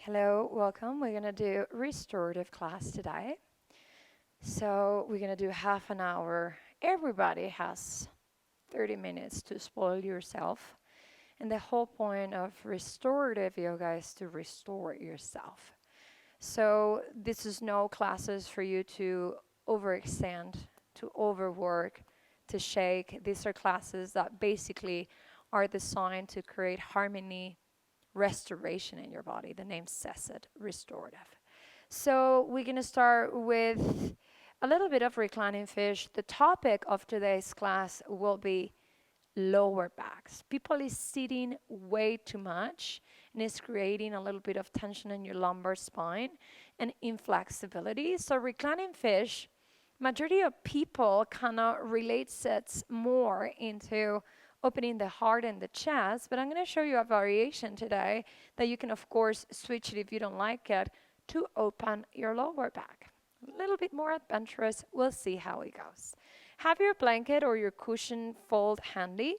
Hello, welcome. We're gonna do restorative class today. So we're gonna do half an hour. Everybody has 30 minutes to spoil yourself. And the whole point of restorative yoga is to restore yourself. So this is no classes for you to overextend, to overwork, to shake. These are classes that basically are designed to create harmony, restoration in your body. The name says it, restorative. So we're going to start with a little bit of reclining fish. The topic of today's class will be lower backs. People is sitting way too much and it's creating a little bit of tension in your lumbar spine and inflexibility. So reclining fish, majority of people kind of relates it more into opening the heart and the chest, but I'm going to show you a variation today that you can of course switch it if you don't like it to open your lower back. A little bit more adventurous. We'll see how it goes. Have your blanket or your cushion fold handy.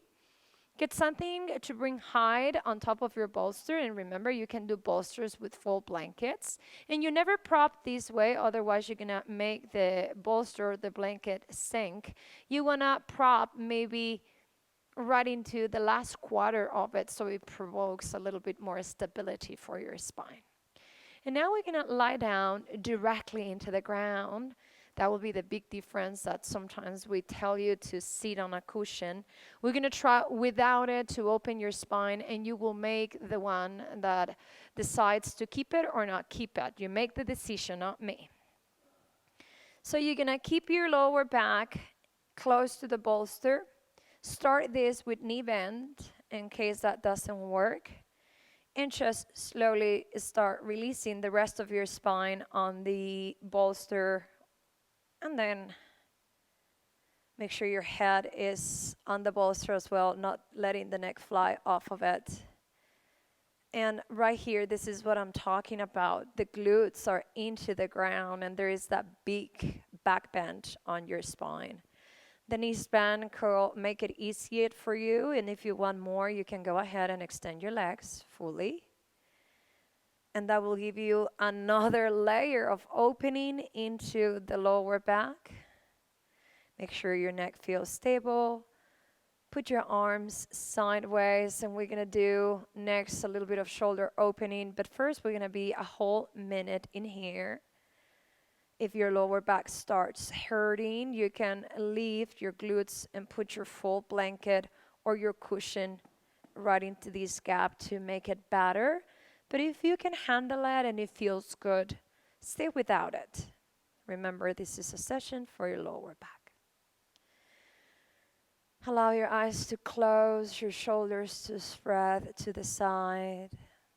Get something to bring height on top of your bolster, and remember you can do bolsters with full blankets. And you never prop this way, otherwise you're gonna make the bolster, the blanket sink. You wanna prop maybe right into the last quarter of it so it provokes a little bit more stability for your spine. And now we're going to lie down directly into the ground. That will be the big difference that sometimes we tell you to sit on a cushion. We're going to try without it to open your spine, and you will make the one that decides to keep it or not keep it. You make the decision, not me. So you're going to keep your lower back close to the bolster. Start this with knee bend in case that doesn't work. And just slowly start releasing the rest of your spine on the bolster. And then make sure your head is on the bolster as well, not letting the neck fly off of it. And right here, this is what I'm talking about. The glutes are into the ground and there is that big back bend on your spine. The knees bend, curl, make it easier for you. And if you want more, you can go ahead and extend your legs fully. And that will give you another layer of opening into the lower back. Make sure your neck feels stable. Put your arms sideways, and we're going to do next a little bit of shoulder opening. But first, we're going to be a whole minute in here. If your lower back starts hurting, you can lift your glutes and put your full blanket or your cushion right into this gap to make it better. But if you can handle it and it feels good, stay without it. Remember, this is a session for your lower back. Allow your eyes to close, your shoulders to spread to the side.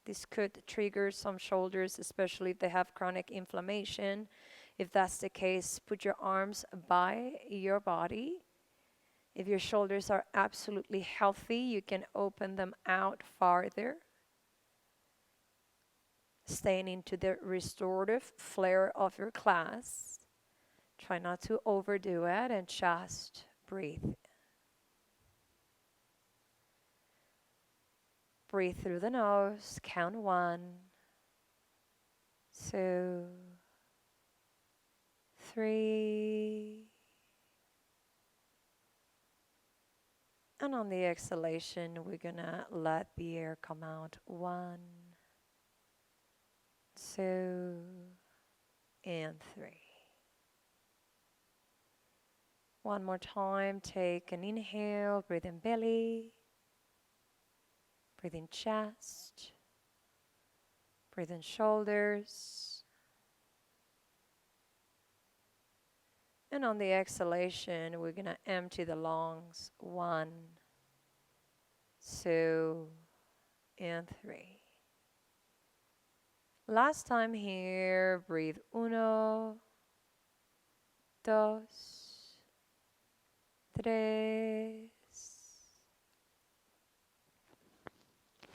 This could trigger some shoulders, especially if they have chronic inflammation. If that's the case, put your arms by your body. If your shoulders are absolutely healthy, you can open them out farther. Staying into the restorative flair of your class. Try not to overdo it and just breathe. Breathe through the nose. Count 1, 2, 3. And on the exhalation, we're gonna let the air come out. 1, 2, and 3. One more time, take an inhale, breathe in belly, breathe in chest, breathe in shoulders. And on the exhalation, we're going to empty the lungs. 1, 2, and 3. Last time here, breathe 1, 2, 3.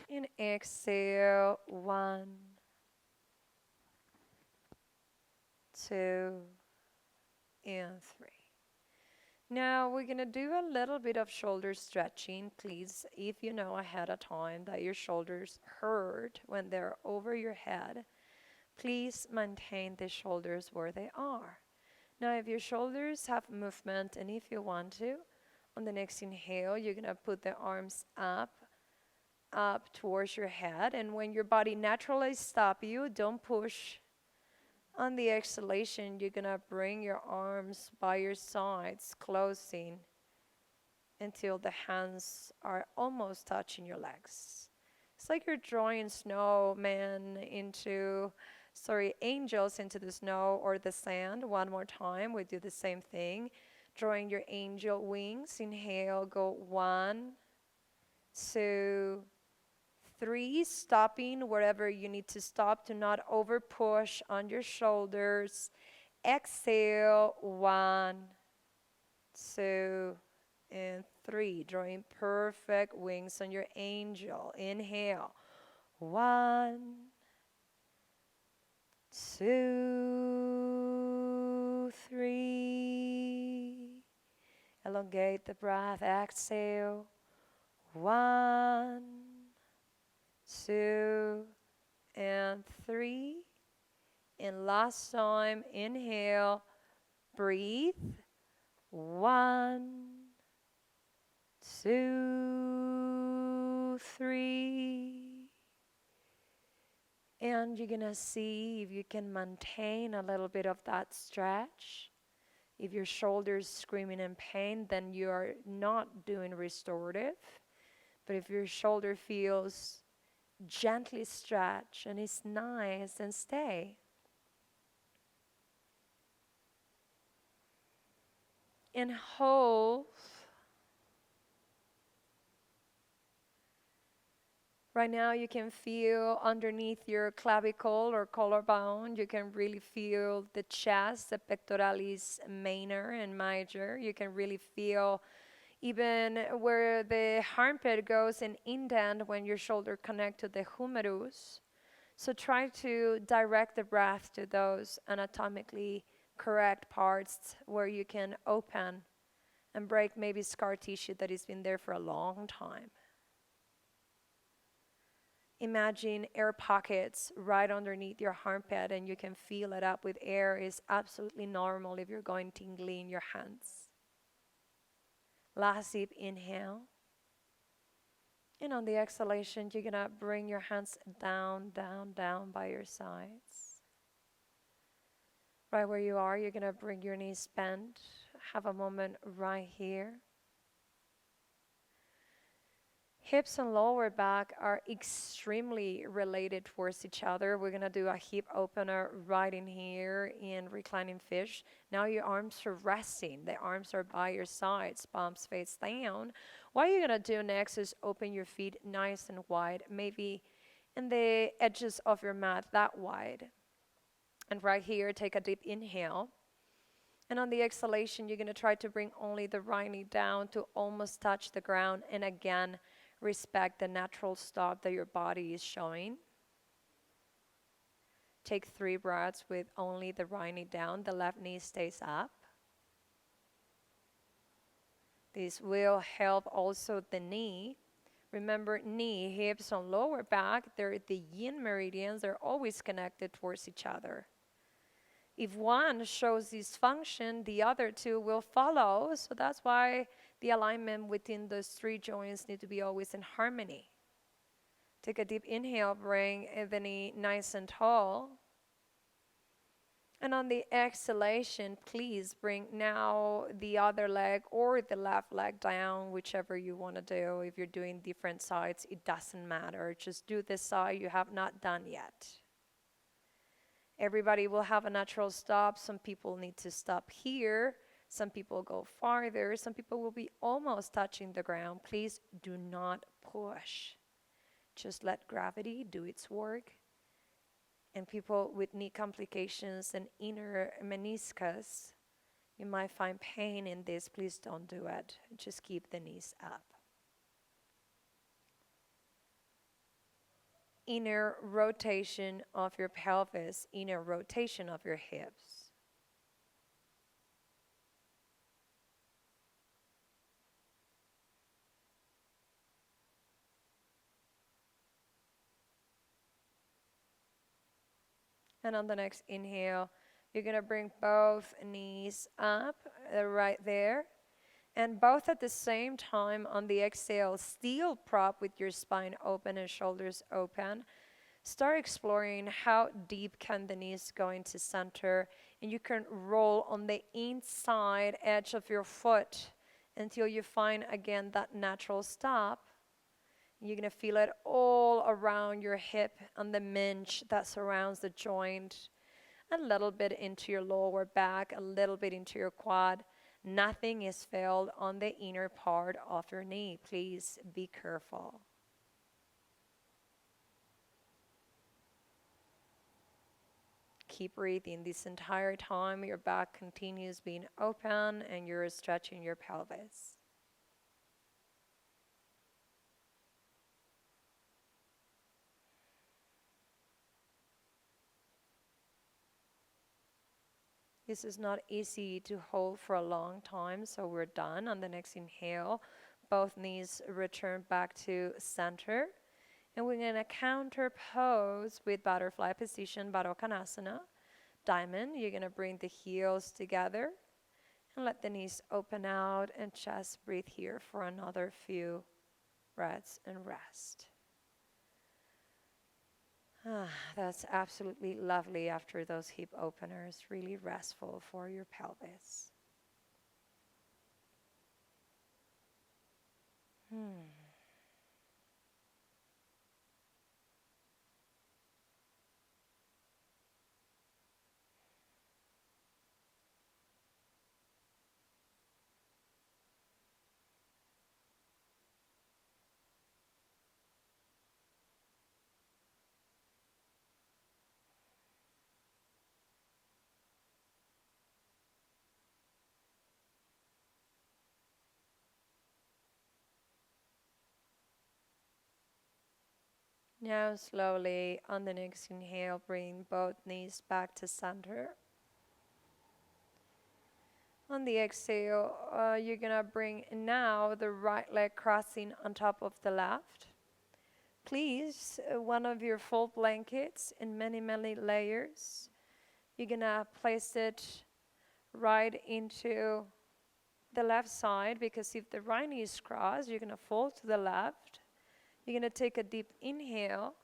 And exhale. 1, 2, and 3. Now we're gonna do a little bit of shoulder stretching. Please, if you know ahead of time that your shoulders hurt when they're over your head, please maintain the shoulders where they are. Now, if your shoulders have movement and if you want to, on the next inhale, you're gonna put the arms up towards your head. And when your body naturally stop you, don't push. On the exhalation, you're gonna bring your arms by your sides, closing until the hands are almost touching your legs. It's like you're drawing angels into the snow or the sand. One more time, we do the same thing. Drawing your angel wings. Inhale, go 1, 2, 3, stopping wherever you need to stop to not over push on your shoulders. Exhale, 1, 2, and 3. Drawing perfect wings on your angel. Inhale, 1, 2, 3. Elongate the breath. Exhale, 1, 2, and 3. And last time, inhale, breathe. 1, 2, 3. And you're gonna see if you can maintain a little bit of that stretch. If your shoulders screaming in pain, then you are not doing restorative. But if your shoulder feels gently stretch and it's nice, then stay. And hold. Right now you can feel underneath your clavicle or collarbone, you can really feel the chest, the pectoralis minor and major. You can really feel even where the armpit goes and indent when your shoulder connect to the humerus. So try to direct the breath to those anatomically correct parts where you can open and break maybe scar tissue that has been there for a long time. Imagine air pockets right underneath your armpit and you can feel it up with air. Is absolutely normal if you're going tingly in your hands. Last deep inhale. And on the exhalation, you're gonna bring your hands down, down, down by your sides. Right where you are, you're gonna bring your knees bent. Have a moment right here. Hips and lower back are extremely related towards each other. We're gonna do a hip opener right in here in reclining fish. Now your arms are resting. The arms are by your sides, palms face down. What you're gonna do next is open your feet nice and wide, maybe in the edges of your mat that wide. And right here, take a deep inhale. And on the exhalation, you're gonna try to bring only the right knee down to almost touch the ground. And again, respect the natural stop that your body is showing. Take 3 breaths with only the right knee down. The left knee stays up. This will help also the knee. Remember, knee, hips, and lower back, they're the yin meridians. They're always connected towards each other. If one shows dysfunction, the other 2 will follow. So that's why the alignment within those 3 joints need to be always in harmony. Take a deep inhale, bring the knee nice and tall. And on the exhalation, please bring now the other leg or the left leg down, whichever you want to do. If you're doing different sides, it doesn't matter. Just do the side you have not done yet. Everybody will have a natural stop. Some people need to stop here. Some people go farther. Some people will be almost touching the ground. Please do not push. Just let gravity do its work. And people with knee complications and inner meniscus, you might find pain in this. Please don't do it. Just keep the knees up. Inner rotation of your pelvis, inner rotation of your hips. And on the next inhale, you're going to bring both knees up right there. And both at the same time on the exhale, steel prop with your spine open and shoulders open. Start exploring how deep can the knees go into center. And you can roll on the inside edge of your foot until you find again that natural stop. You're going to feel it all around your hip and the minge that surrounds the joint, a little bit into your lower back, a little bit into your quad. Nothing is felt on the inner part of your knee. Please be careful. Keep breathing this entire time. Your back continues being open and you're stretching your pelvis. This is not easy to hold for a long time, so we're done. On the next inhale, both knees return back to center. And we're going to counter pose with butterfly position, Baddha Konasana. Diamond, you're going to bring the heels together and let the knees open out and just breathe here for another few breaths and rest. That's absolutely lovely after those hip openers, really restful for your pelvis. Now slowly on the next inhale, bring both knees back to center. On the exhale, you're gonna bring now the right leg crossing on top of the left. Please, one of your full blankets in many, many layers. You're gonna place it right into the left side, because if the right knee is crossed, you're gonna fall to the left. You're gonna take a deep inhale,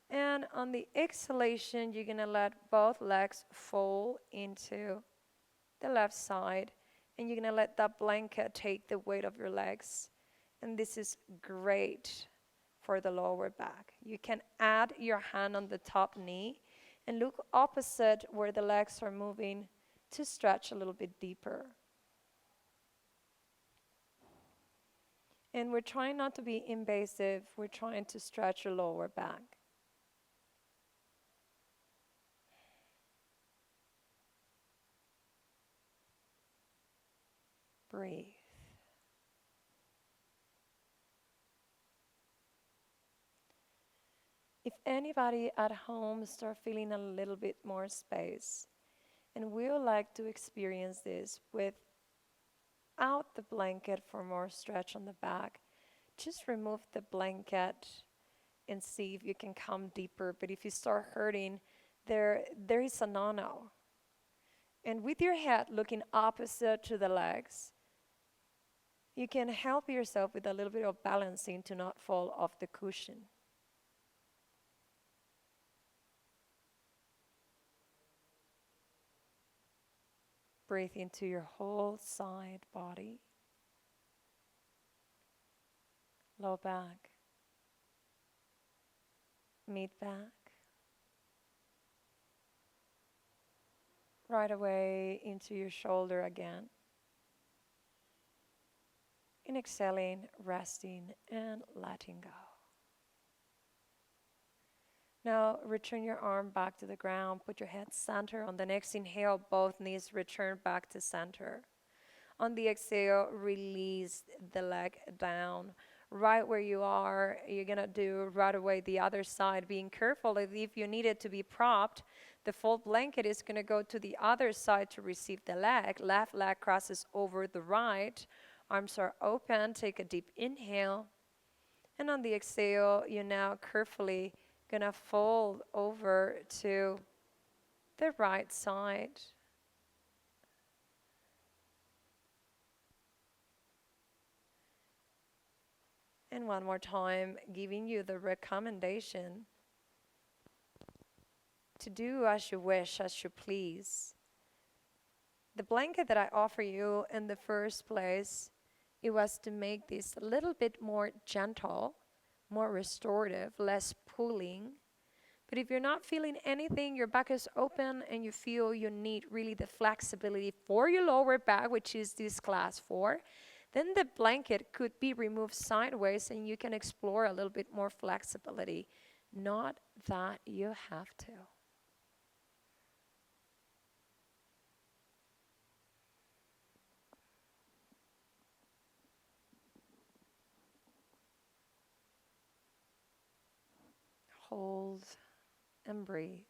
and on the exhalation, you're gonna let both legs fall into the left side, and you're gonna let that blanket take the weight of your legs. And this is great for the lower back. You can add your hand on the top knee and look opposite where the legs are moving to stretch a little bit deeper. And we're trying not to be invasive. We're trying to stretch your lower back. Breathe. If anybody at home start feeling a little bit more space and we would like to experience this without the blanket for more stretch on the back, just remove the blanket and see if you can come deeper. But if you start hurting, there is a no-no. And with your head looking opposite to the legs, you can help yourself with a little bit of balancing to not fall off the cushion. Breathe into your whole side body. Low back, mid back. Right away into your shoulder again. In exhaling, resting, and letting go. Now return your arm back to the ground. Put your head center. On the next inhale, both knees return back to center. On the exhale, release the leg down. Right where you are, you're going to do right away the other side, being careful that if you need it to be propped, the full blanket is going to go to the other side to receive the leg. Left leg crosses over the right. Arms are open. Take a deep inhale. And on the exhale, you're now carefully going to fold over to the right side. And one more time, giving you the recommendation to do as you wish, as you please. The blanket that I offer you in the first place, it was to make this a little bit more gentle, more restorative, less pulling. But if you're not feeling anything, your back is open and you feel you need really the flexibility for your lower back, which is this class 4, then the blanket could be removed sideways and you can explore a little bit more flexibility. Not that you have to. Hold and breathe.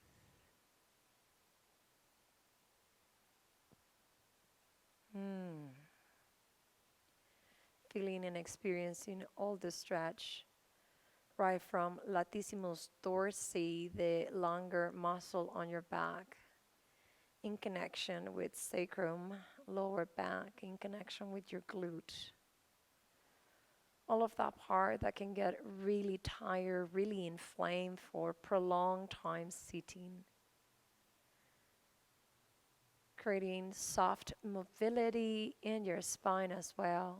Feeling and experiencing all the stretch right from latissimus dorsi, the longer muscle on your back, in connection with sacrum, lower back, in connection with your glute. All of that part that can get really tired, really inflamed for prolonged time sitting. Creating soft mobility in your spine as well.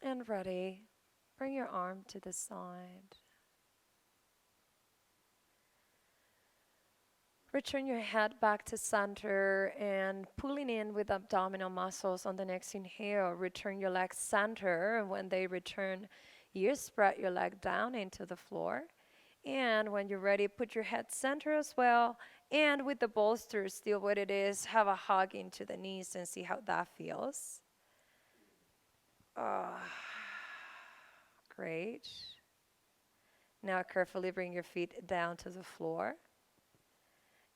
And ready. Bring your arm to the side. Return your head back to center and pulling in with abdominal muscles on the next inhale. Return your legs center. And when they return, you spread your leg down into the floor. And when you're ready, put your head center as well. And with the bolster still what it is, have a hug into the knees and see how that feels. Great. Now carefully bring your feet down to the floor.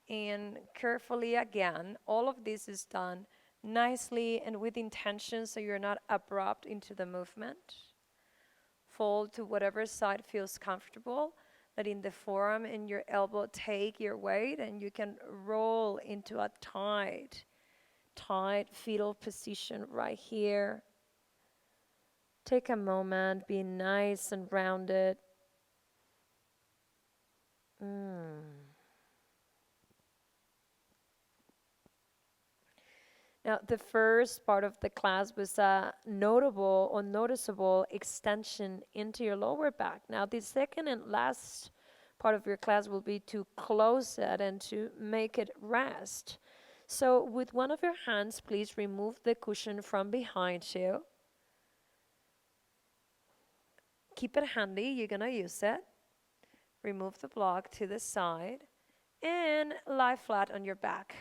And carefully again, all of this is done nicely and with intention so you're not abrupt into the movement. Fold to whatever side feels comfortable, letting the forearm and your elbow take your weight, and you can roll into a tight fetal position right here. Take a moment, be nice and rounded. Now, the first part of the class was a notable or noticeable extension into your lower back. Now, the second and last part of your class will be to close it and to make it rest. So, with one of your hands, please remove the cushion from behind you. Keep it handy, you're going to use it. Remove the block to the side and lie flat on your back.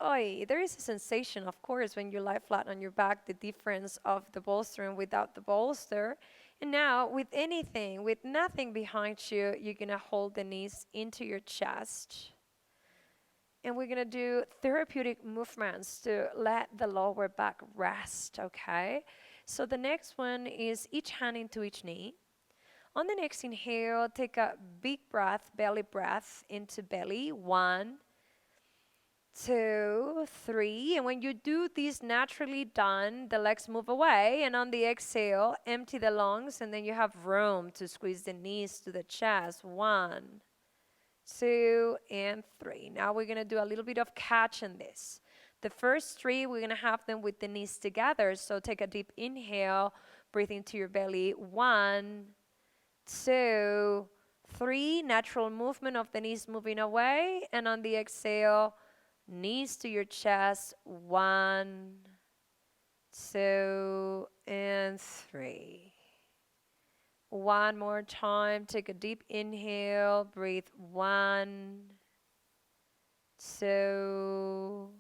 There is a sensation, of course, when you lie flat on your back, the difference of the bolster and without the bolster. And now, with anything, with nothing behind you, you're going to hold the knees into your chest. And we're going to do therapeutic movements to let the lower back rest, okay? So the next one is each hand into each knee. On the next inhale, take a big breath, belly breath into belly. 1, 2, 3. And when you do this naturally done, the legs move away. And on the exhale, empty the lungs. And then you have room to squeeze the knees to the chest. 1, 2, and 3. Now we're going to do a little bit of catch in this. The first 3, we're going to have them with the knees together. So take a deep inhale. Breathe into your belly. 1, 2, 3. Natural movement of the knees moving away. And on the exhale, knees to your chest. 1, 2, and 3. One more time. Take a deep inhale. Breathe. 1, 2,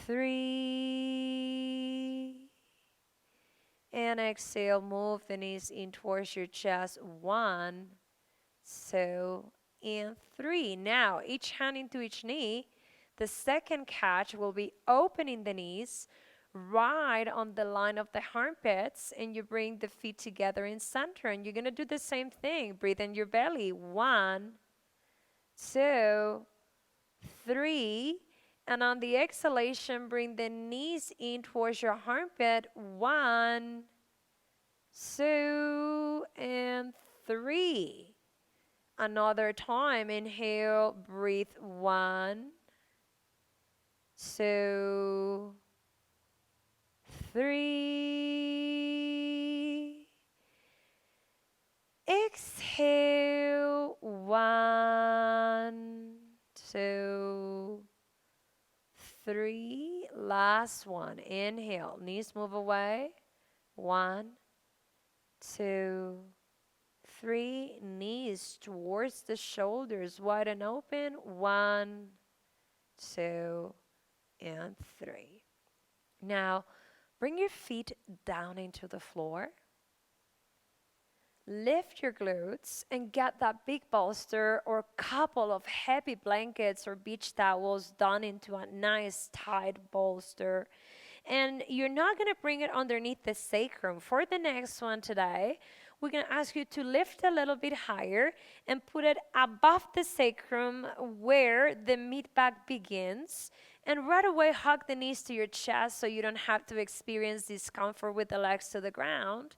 3. And exhale, move the knees in towards your chest. 1, 2, and 3. Now, each hand into each knee. The second catch will be opening the knees right on the line of the armpits, and you bring the feet together in center. And you're going to do the same thing. Breathe in your belly. 1, 2, 3. And on the exhalation, bring the knees in towards your armpit. 1, 2, and 3. Another time, inhale, breathe. 1, 2, 3. Exhale. 1, 2, 3. Last one. Inhale. Knees move away. 1, 2, 3. Knees towards the shoulders, wide and open. 1, 2, and 3. Now, bring your feet down into the floor. Lift your glutes and get that big bolster or couple of heavy blankets or beach towels done into a nice tight bolster. And you're not going to bring it underneath the sacrum. For the next one today, we're going to ask you to lift a little bit higher and put it above the sacrum where the mid-back begins. And right away, hug the knees to your chest so you don't have to experience discomfort with the legs to the ground.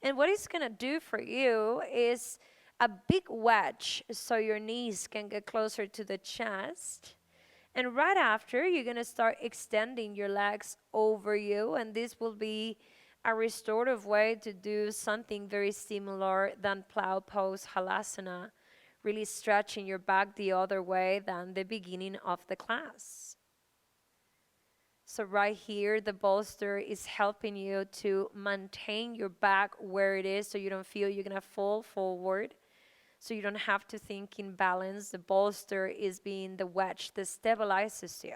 And what it's going to do for you is a big wedge so your knees can get closer to the chest. And right after, you're going to start extending your legs over you. And this will be a restorative way to do something very similar than plow pose halasana, really stretching your back the other way than the beginning of the class. So right here, the bolster is helping you to maintain your back where it is so you don't feel you're going to fall forward. So you don't have to think in balance. The bolster is being the wedge that stabilizes you.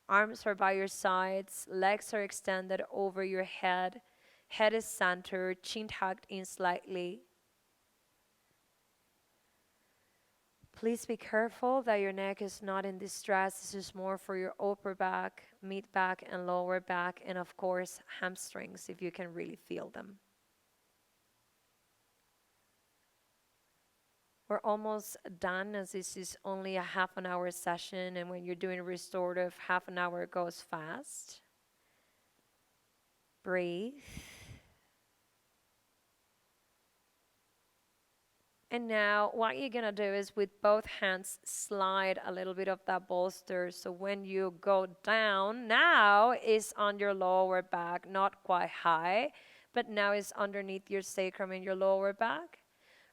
Arms are by your sides, legs are extended over your head. Head is centered, chin tucked in slightly. Please be careful that your neck is not in distress. This is more for your upper back, mid back, and lower back, and of course, hamstrings if you can really feel them. We're almost done as this is only a half an hour session, and when you're doing restorative, half an hour goes fast. Breathe. And now what you're going to do is with both hands slide a little bit of that bolster. So when you go down, now is on your lower back, not quite high, but now is underneath your sacrum in your lower back.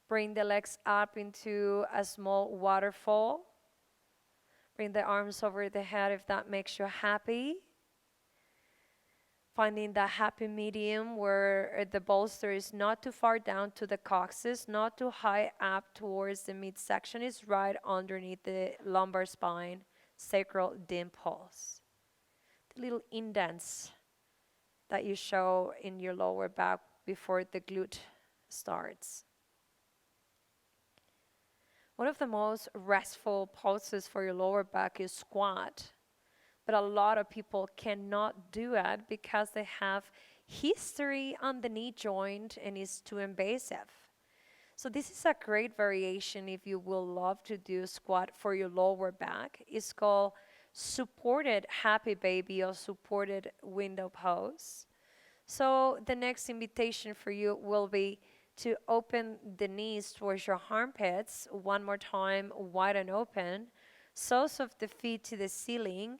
Bring the legs up into a small waterfall. Bring the arms over the head if that makes you happy. Finding that happy medium where the bolster is not too far down to the coccyx, not too high up towards the midsection, is right underneath the lumbar spine, sacral dimples. The little indents that you show in your lower back before the glute starts. One of the most restful poses for your lower back is squat. But a lot of people cannot do it because they have history on the knee joint and it's too invasive. So this is a great variation if you will love to do squat for your lower back. It's called supported happy baby or supported window pose. So the next invitation for you will be to open the knees towards your armpits. One more time, wide and open. Soles of the feet to the ceiling.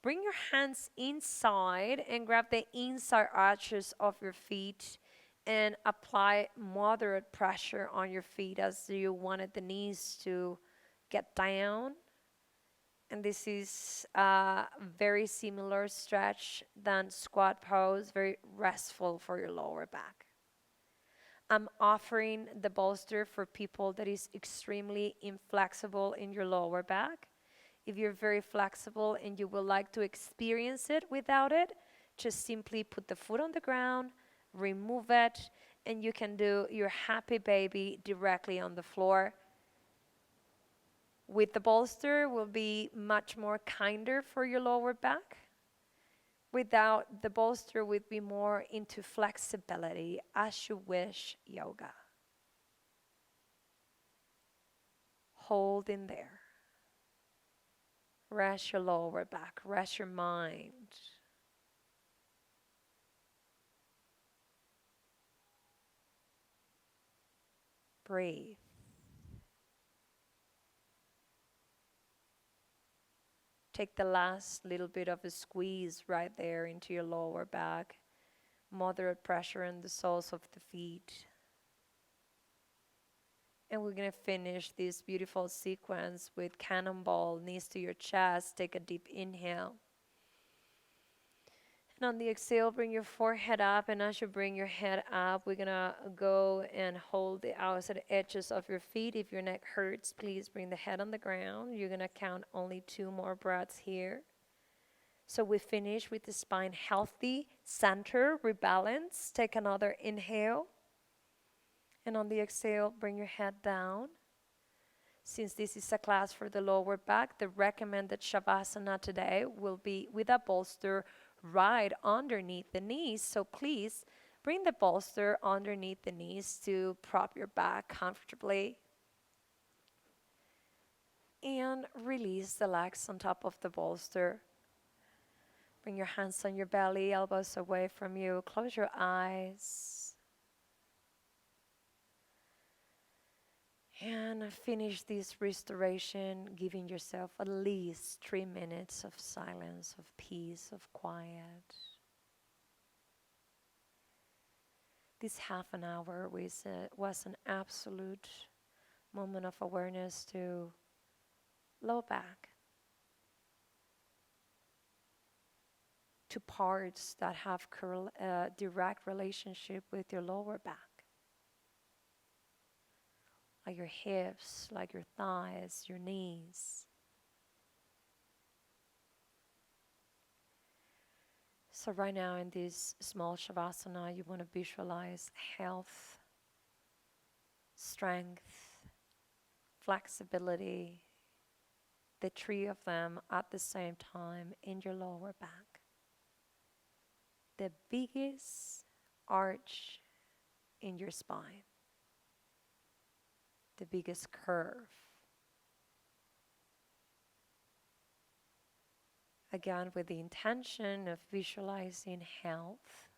Bring your hands inside and grab the inside arches of your feet and apply moderate pressure on your feet as you wanted the knees to get down. And this is a very similar stretch than squat pose, very restful for your lower back. I'm offering the bolster for people that is extremely inflexible in your lower back. If you're very flexible and you would like to experience it without it, just simply put the foot on the ground, remove it, and you can do your happy baby directly on the floor. With the bolster will be much more kinder for your lower back. Without the bolster would be more into flexibility, as you wish yoga. Hold in there. Rest your lower back, rest your mind. Breathe. Take the last little bit of a squeeze right there into your lower back. Moderate pressure in the soles of the feet. And we're going to finish this beautiful sequence with cannonball, knees to your chest. Take a deep inhale. And on the exhale, bring your forehead up. And as you bring your head up, we're going to go and hold the outside edges of your feet. If your neck hurts, please bring the head on the ground. You're going to count only 2 more breaths here. So we finish with the spine healthy, center, rebalance. Take another inhale. And on the exhale, bring your head down. Since this is a class for the lower back, the recommended Shavasana today will be with a bolster right underneath the knees. So please bring the bolster underneath the knees to prop your back comfortably. And release the legs on top of the bolster. Bring your hands on your belly, elbows away from you. Close your eyes. And finish this restoration, giving yourself at least 3 minutes of silence, of peace, of quiet. This half an hour was an absolute moment of awareness to low back, to parts that have direct relationship with your lower back, like your hips, like your thighs, your knees. So right now in this small Shavasana, you want to visualize health, strength, flexibility, the 3 of them at the same time in your lower back. The biggest arch in your spine, the biggest curve. Again, with the intention of visualizing health,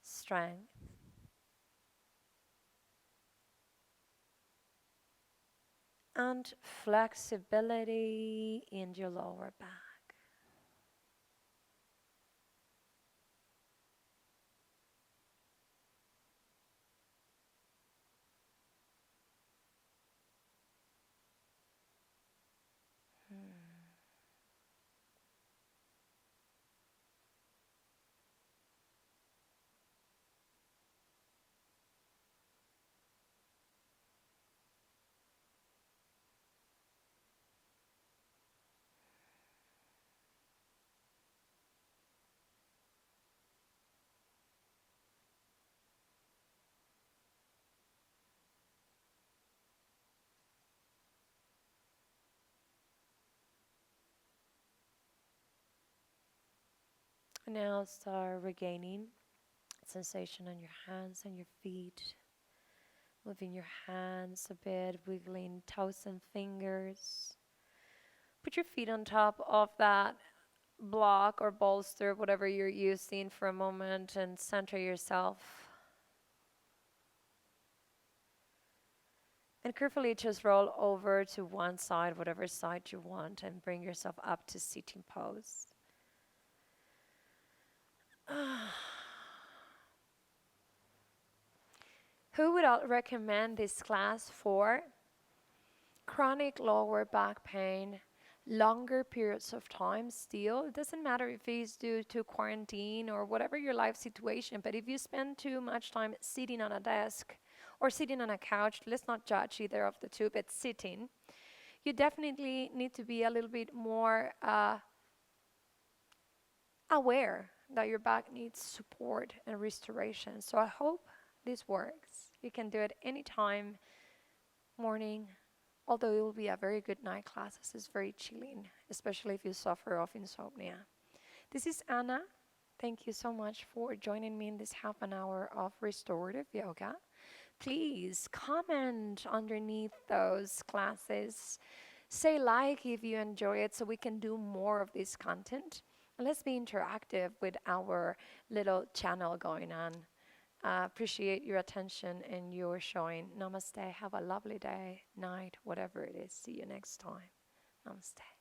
strength, and flexibility in your lower back. Now start regaining sensation on your hands and your feet. Moving your hands a bit, wiggling toes and fingers. Put your feet on top of that block or bolster, whatever you're using, for a moment and center yourself. And carefully just roll over to one side, whatever side you want, and bring yourself up to sitting pose. Who would recommend this class for? Chronic lower back pain, longer periods of time still. It doesn't matter if it's due to quarantine or whatever your life situation, but if you spend too much time sitting on a desk or sitting on a couch, let's not judge either of the two, but sitting, you definitely need to be a little bit more aware that your back needs support and restoration. So I hope this works. You can do it anytime, morning, although it will be a very good night class as it's very chilling, especially if you suffer of insomnia. This is Anna. Thank you so much for joining me in this half an hour of restorative yoga. Please comment underneath those classes. Say like if you enjoy it so we can do more of this content. And let's be interactive with our little channel going on. Appreciate your attention and your showing. Namaste. Have a lovely day, night, whatever it is. See you next time. Namaste.